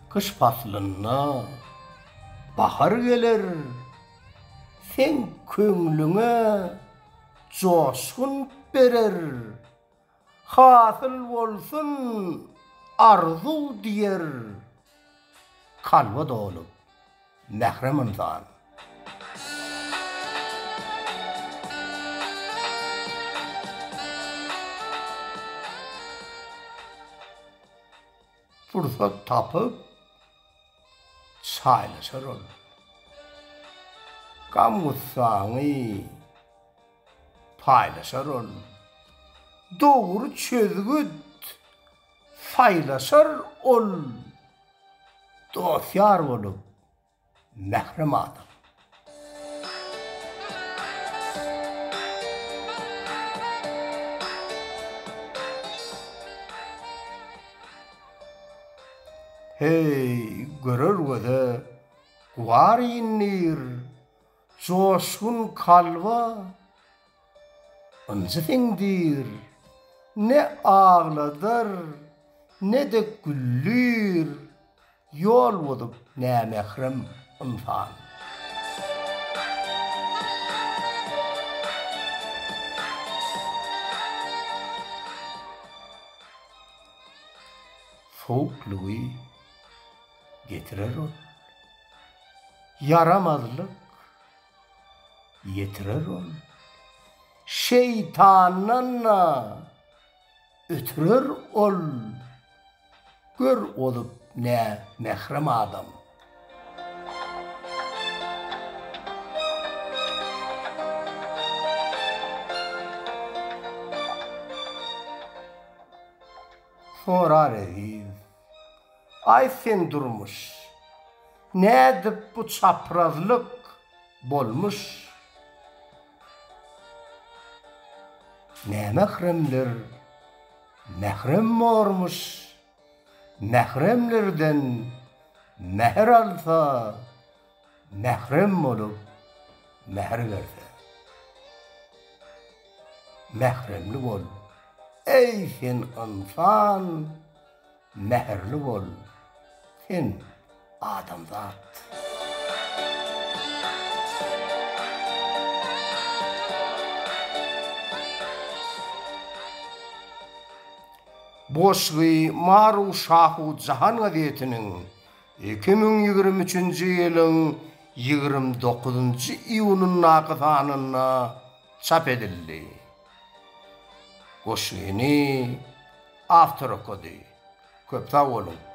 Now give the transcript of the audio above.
Kış faslına bahar gelir, sen köңlüňe joşgun berer. Hasyl bolsun arzu diýer, kalba dolup mährem insan. Fursat tapıp çaylaşar ol. Gam gutsaňy paylaşar ol. Dogry çözgüt saylaşar ol. Dosyar bolup mährem adam. Hey, görür göze guar inir, joşgun kalba ıncıfendir. Ne ağladır, ne de güllür, yol bolup ne mährem insan. Soğukluğu getirer ol. Yaramazlık yetirer ol. Şeytanla ötürür ol. Gör olup ne mährem adam. Sorar ediz. Ay sen durmuş. Ne dip bu çaprazlık bolmuş. Ne mähremler mährem mormuş. Mähremlerden mehr alsa mährem bolup mehr berse. Mähremli bol. Ey sen insan, meherli bol. Sen adamzat. Boşgy Maru Şahu Jahan gazetiniň 2023-nji ýylyň 29-njy iýunyna sanyna çap edildi. Goşgyny awtor okady. Köp sag bolun.